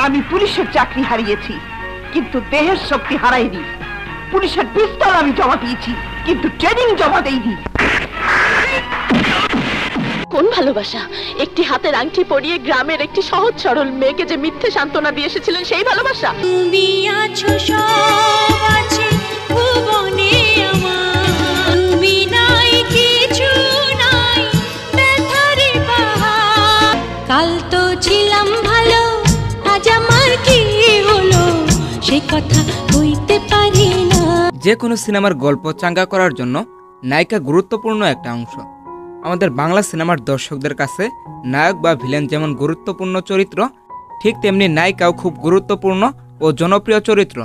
আমি পুলিশের চাকরি হারিয়েছি, কিন্তু দেহের শক্তি হারাইনি। পুলিশের পিস্তল আমি জমা দিয়েছি, কিন্তু ট্রেনিং জমা দেইনি। কোন ভালোবাসা? একটি হাতের আংটি পরিয়ে গ্রামের একটি সহজ সরল মেয়েকে যে মিথ্যে সান্ত্বনা দিয়ে এসেছিলেন, সেই ভালোবাসা? তুমি আছো সব আছে ভুবনে আমার, তুমি নাই কিছু নাই ব্যথারে পাহাড়। কাল তো ছিলাম ভালো, আজ আমার কি হলো সে কথা কইতে পারি না। যে কোনো সিনেমার গল্প চাঙ্গা করার জন্য নায়িকা গুরুত্বপূর্ণ একটা অংশ। আমাদের বাংলা সিনেমার দর্শকদের কাছে নায়ক বা ভিলেন যেমন গুরুত্বপূর্ণ চরিত্র, ঠিক তেমনি নায়িকাও খুব গুরুত্বপূর্ণ ও জনপ্রিয় চরিত্র।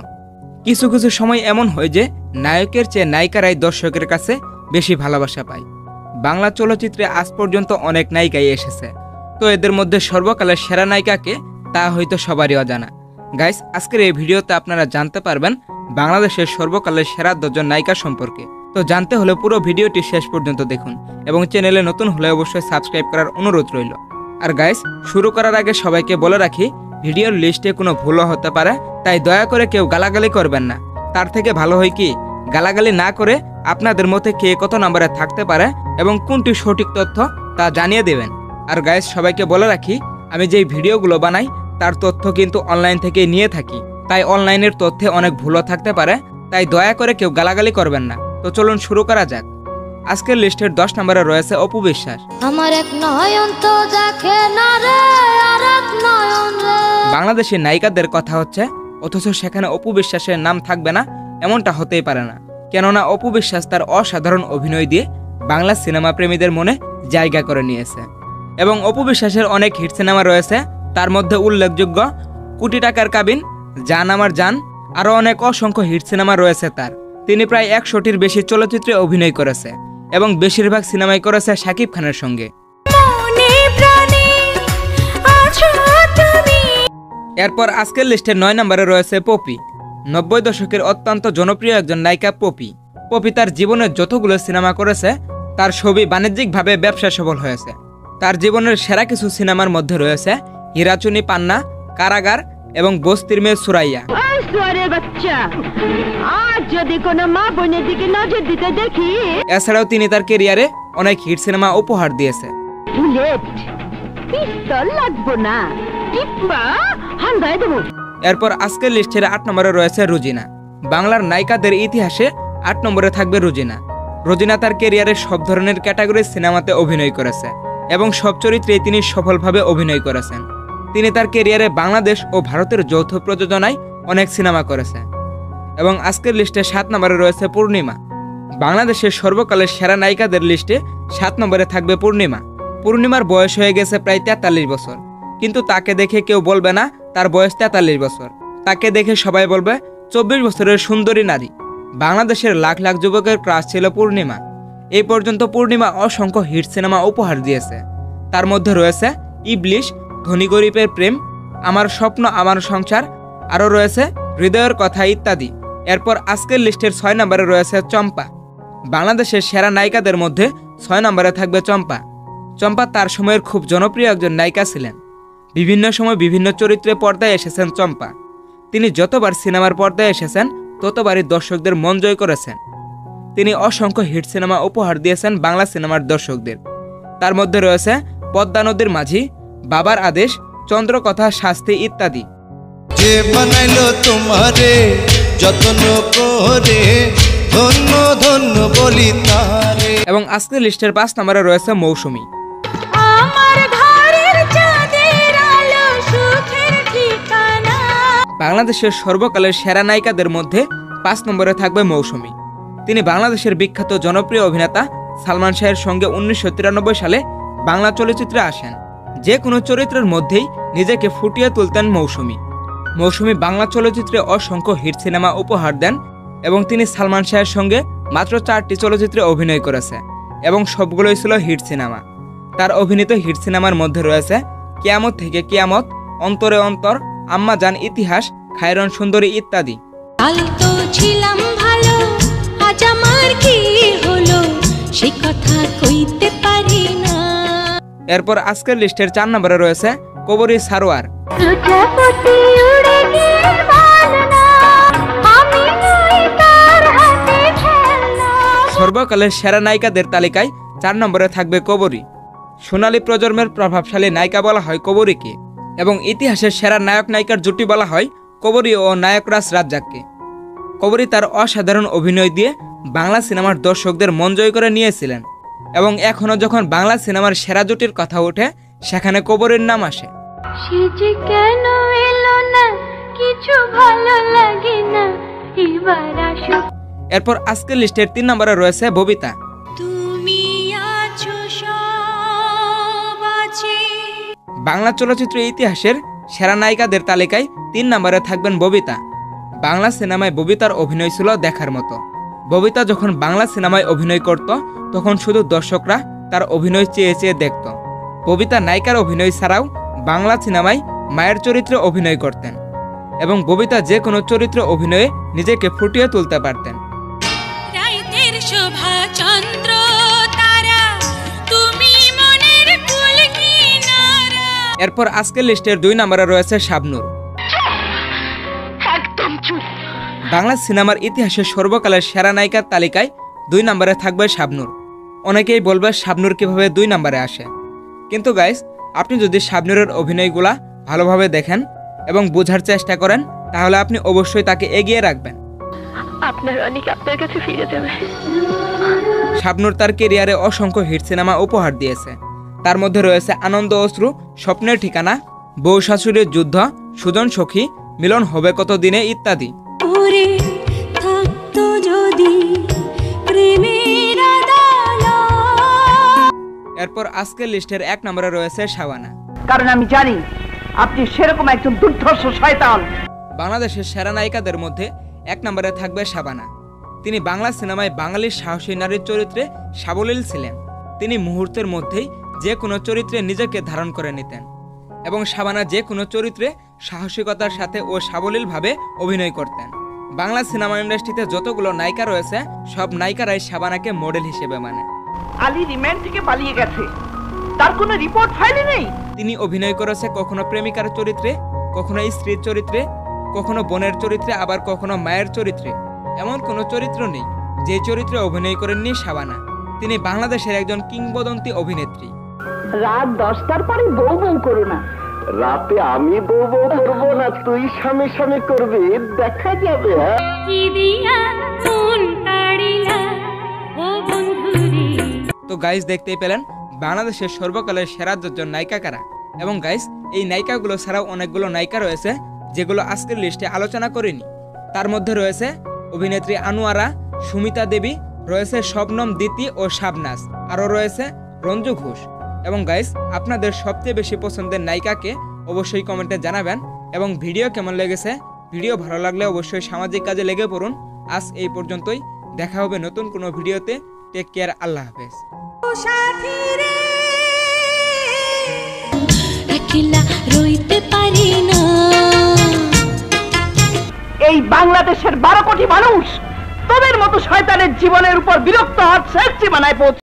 কিছু কিছু সময় এমন হয় যে নায়কের চেয়ে নায়িকারাই দর্শকের কাছে বেশি ভালোবাসা পায়। বাংলা চলচ্চিত্রে আজ পর্যন্ত অনেক নায়িকাই এসেছে, তো এদের মধ্যে সর্বকালের সেরা নায়িকাকে তা হয়তো সবারই অজানা। গাইস, আজকের এই ভিডিওতে আপনারা জানতে পারবেন বাংলাদেশের সর্বকালের সেরা 10 জন নায়িকা সম্পর্কে। তো জানতে হলে পুরো ভিডিওটি শেষ পর্যন্ত দেখুন এবং চ্যানেলে নতুন হলে অবশ্যই সাবস্ক্রাইব করার অনুরোধ রইল। আর গাইস, শুরু করার আগে সবাইকে বলে রাখি, ভিডিওর লিস্টে কোনো ভুলও হতে পারে, তাই দয়া করে কেউ গালাগালি করবেন না। তার থেকে ভালো হয় কি, গালাগালি না করে আপনাদের মতে কে কত নম্বরে থাকতে পারে এবং কোনটি সঠিক তথ্য তা জানিয়ে দেবেন। আর গাইস, সবাইকে বলে রাখি, আমি যেই ভিডিওগুলো বানাই তার তথ্য কিন্তু অনলাইন থেকে নিয়ে থাকি, তাই অনলাইনের তথ্যে অনেক ভুলও থাকতে পারে, তাই দয়া করে কেউ গালাগালি করবেন না। তো চলুন শুরু করা যাক। আজকের লিস্টের 10 নম্বরে রয়েছে অপু বিশ্বাস। আমার এক নয়ন তো দেখে না রে, আর এক নয়ন রে। বাংলাদেশের নায়িকাদের কথা হচ্ছে, অথচ সেখানে অপু বিশ্বাসের নাম থাকবে না এমনটা হতেই পারে না। কেননা অপু বিশ্বাস তার অসাধারণ অভিনয় দিয়ে বাংলা সিনেমা প্রেমীদের মনে জায়গা করে নিয়েছে এবং অপু বিশ্বাসের অনেক হিট সিনেমা রয়েছে। তার মধ্যে উল্লেখযোগ্য কোটি টাকার কাবিন, জান আমার জান, আরও অনেক অসংখ্য হিট সিনেমা রয়েছে তার। তিনি প্রায় 100টির বেশি চলচ্চিত্রে অভিনয় করেছে এবং বেশিরভাগ সিনেমাই করেছে শাকিব খানের সঙ্গে। এরপর আজকের লিস্টের 9 নম্বরে রয়েছে পপি। 90 দশকের অত্যন্ত জনপ্রিয় একজন নায়িকা পপি। পপি তার জীবনের যতগুলো সিনেমা করেছে তার ছবি বাণিজ্যিকভাবে ব্যবসা সফল হয়েছে। তার জীবনের সেরা কিছু সিনেমার মধ্যে রয়েছে হীরাচুনি পান্না, কারাগার এবং বস্তির মেয়ে সুরাইয়া। এছাড়াও তিনি তার ক্যারিয়ারে অনেক হিট সিনেমা উপহার দিয়েছে। এরপর আজকের লিস্টের 8 নম্বরে রয়েছে রুজিনা। বাংলার নায়িকাদের ইতিহাসে 8 নম্বরে থাকবে রুজিনা। রুজিনা তার ক্যারিয়ারে সব ধরনের ক্যাটাগরির সিনেমাতে অভিনয় করেছে এবং সব চরিত্রে তিনি সফলভাবে অভিনয় করেছেন। তিনি তার ক্যারিয়ারে বাংলাদেশ ও ভারতের যৌথ প্রযোজনায় অনেক সিনেমা করেছে। এবং আজকের লিস্টে 7 নম্বরে রয়েছে পূর্ণিমা। বাংলাদেশের সর্বকালের সেরা নায়িকাদের লিস্টে 7 নম্বরে থাকবে পূর্ণিমা। পূর্ণিমার বয়স হয়ে গেছে প্রায় 43 বছর, কিন্তু তাকে দেখে কেউ বলবে না তার বয়স 43 বছর। তাকে দেখে সবাই বলবে 24 বছরের সুন্দরী নারী। বাংলাদেশের লাখ লাখ যুবকের ক্রাশ ছিল পূর্ণিমা। এই পর্যন্ত পূর্ণিমা অসংখ্য হিট সিনেমা উপহার দিয়েছে। তার মধ্যে রয়েছে ইবলিশ, ধনী গরিবের প্রেম, আমার স্বপ্ন আমার সংসার, আরও রয়েছে হৃদয়ের কথা ইত্যাদি। এরপর আজকের লিস্টের 6 নম্বরে রয়েছে চম্পা। বাংলাদেশের সেরা নায়িকাদের মধ্যে 6 নম্বরে থাকবে চম্পা। চম্পা তার সময়ের খুব জনপ্রিয় একজন নায়িকা ছিলেন। বিভিন্ন সময় বিভিন্ন চরিত্রে পর্দায় এসেছেন চম্পা। তিনি যতবার সিনেমার পর্দায় এসেছেন ততবারই দর্শকদের মন জয় করেছেন। তিনি অসংখ্য হিট সিনেমা উপহার দিয়েছেন বাংলা সিনেমার দর্শকদের। তার মধ্যে রয়েছে পদ্মা নদীর মাঝি, বাবার আদেশ, চন্দ্রকথা, শাস্তি ইত্যাদি। যে বানাইলো তোমারে যত্ন করে, ধন্য ধন্য বলি তারে। এবং আজকের লিস্টের 5 নম্বরে রয়েছে মৌসুমী। বাংলাদেশের সর্বকালের সেরা নায়িকাদের মধ্যে 5 নম্বরে থাকবে মৌসুমী। তিনি বাংলাদেশের বিখ্যাত জনপ্রিয় অভিনেতা সালমান শাহের সঙ্গে 1993 সালে বাংলা চলচ্চিত্রে আসেন। যে কোনো চরিত্রের মধ্যেই নিজেকে ফুটিয়ে তুলতেন মৌসুমী। মৌসুমী বাংলা চলচ্চিত্রে অসংখ্য হিট সিনেমা উপহার দেন এবং তিনি সালমান শাহের সঙ্গে মাত্র 4টি চলচ্চিত্রে অভিনয় করেছে এবং সবগুলোই ছিল হিট সিনেমা। তার অভিনীত হিট সিনেমার মধ্যে রয়েছে কিয়ামত থেকে কিয়ামত, অন্তরে অন্তর, আম্মা জান, ইতিহাস, খায়রন সুন্দরী ইত্যাদি। এরপর আজকের লিস্টের 4 নম্বরে রয়েছে কবরী সারোয়ার। সর্বকালের সেরা নায়িকাদের তালিকায় 4 নম্বরে থাকবে কবরী। সোনালী প্রজন্মের প্রভাবশালী নায়িকা বলা হয় কবরীকে, এবং ইতিহাসের সেরা নায়ক নায়িকার জুটি বলা হয় কবরী ও নায়করাজ রাজ্জাককে। কবরী তার অসাধারণ অভিনয় দিয়ে বাংলা সিনেমার দর্শকদের মন জয় করে নিয়েছিলেন, এবং এখনো যখন বাংলা সিনেমার সেরা জুটির কথা ওঠে সেখানে কবরীর নাম আসে। সে যে কেন এলো না, কিছু ভালো লাগে না, এবার আসো। এরপর আজকের লিস্টের 3 নম্বরে রয়েছে ববিতা। তুমি আছো সব আছে। বাংলা চলচ্চিত্র ইতিহাসের সেরা নায়িকাদের তালিকায় 3 নম্বরে থাকবেন ববিতা। বাংলা সিনেমায় ববিতার অভিনয় ছিল দেখার মতো। ববিতা যখন বাংলা সিনেমায় অভিনয় করত তখন শুধু দর্শকরা তার অভিনয় চেয়ে চেয়ে দেখত। ববিতা নায়িকার অভিনয় ছাড়াও বাংলা সিনেমায় মায়ের চরিত্রে অভিনয় করতেন, এবং ববিতা যে কোনো চরিত্র অভিনয়ে নিজেকে ফুটিয়ে তুলতে পারতেন। রাইতের শোভা চন্দ্র তারা, তুমি মনের ফুল কিনারা। এরপর আজকের লিস্টের 2 নম্বরে রয়েছে শাবনূর। একদম চুপ। বাংলা সিনেমার ইতিহাসে সর্বকালের সেরা নায়িকার তালিকায় 2 নম্বরে থাকবে শাবনূর। অনেকেই বলবে শাবনূর কিভাবে 2 নম্বরে আসে, কিন্তু গাইস, আপনি যদি শাবনূরের অভিনয়গুলা ভালোভাবে দেখেন এবং বোঝার চেষ্টা করেন তাহলে আপনি অবশ্যই তাকে এগিয়ে রাখবেন। আপনার অনেক আপনার কাছে ফিরে যাবে। শাবনূর তার কেরিয়ারে অসংখ্য হিট সিনেমা উপহার দিয়েছে। তার মধ্যে রয়েছে আনন্দ অশ্রু, স্বপ্নের ঠিকানা, বউ শাশুড়ির যুদ্ধ, সুজন সখী, মিলন হবে কত দিনে ইত্যাদি। ওরে থাকতো যদি প্রেমের আদালত। এরপর আজকের লিস্টের 1 নম্বরে রয়েছে শাবানা। কারণ আমি জানি আপনি সেরকম একজন দুর্ধর্ষ শয়তান। বাংলাদেশের সেরা নায়িকাদের মধ্যে 1 নম্বরে থাকবে শাবানা। তিনি বাংলা সিনেমায় বাঙালির সাহসী নারীর চরিত্রে সাবলীল ছিলেন। তিনি মুহূর্তের মধ্যেই যে কোনো চরিত্রে নিজেকে ধারণ করে নিতেন, এবং শাবানা যে কোনো চরিত্রে সাহসিকতার সাথে ও সাবলীলভাবে অভিনয় করতেন। বাংলা সিনেমা ইন্ডাস্ট্রিতে যতগুলো নায়িকা রয়েছে সব নায়িকারাই শাবানাকে মডেল হিসেবে মানে। আলী রিমান্ড থেকে পালিয়ে গেছে, তার কোনো রিপোর্ট ফাইলে নেই। তিনি অভিনয় করেছে কখনো প্রেমিকার চরিত্রে, কখনো স্ত্রীর চরিত্রে, কখনো বোনের চরিত্রে, আবার কখনো মায়ের চরিত্রে। এমন কোনো চরিত্র নেই যে চরিত্রে অভিনয় করেননি শাবানা। তিনি বাংলাদেশের একজন কিংবদন্তি অভিনেত্রী। রাত 10টার পরে বউ বউ করো না। রাতে আমি বউ বউ করবো না, তুই স্বামী স্বামী করবি, দেখা যাবে। কি দিয়া কোন তাড়িলা ও বন্ধুরে। তো গাইস, দেখতেই পেলেন বাংলাদেশের সর্বকালের সেরা 10 জন নায়িকা কারা। এবং গাইস, এই নায়িকাগুলো ছাড়াও অনেকগুলো নায়িকা রয়েছে যেগুলো আজকের লিস্টে আলোচনা করিনি। তার মধ্যে রয়েছে অভিনেত্রী আনোয়ারা, সুমিতা দেবী, রয়েছে শবনম দিতি ও শাবনাজ, আরও রয়েছে রঞ্জু ঘোষ। এবং গাইস, আপনাদের সবচেয়ে বেশি পছন্দের নায়িকাকে অবশ্যই কমেন্টে জানাবেন। এবং ভিডিও কেমন লেগেছে, ভিডিও ভালো লাগলে অবশ্যই সামাজিক কাজে লেগে পড়ুন। আজ এই পর্যন্তই, দেখা হবে নতুন কোনো ভিডিওতে। টেক কেয়ার, আল্লাহ হাফেজ। একলা রইতে পারি না। এই বাংলাদেশের 12 কোটি মানুষ তোদের মতো শয়তানের জীবনের উপর বিরক্ত হওয়ার শেষ সীমানায় পৌঁছে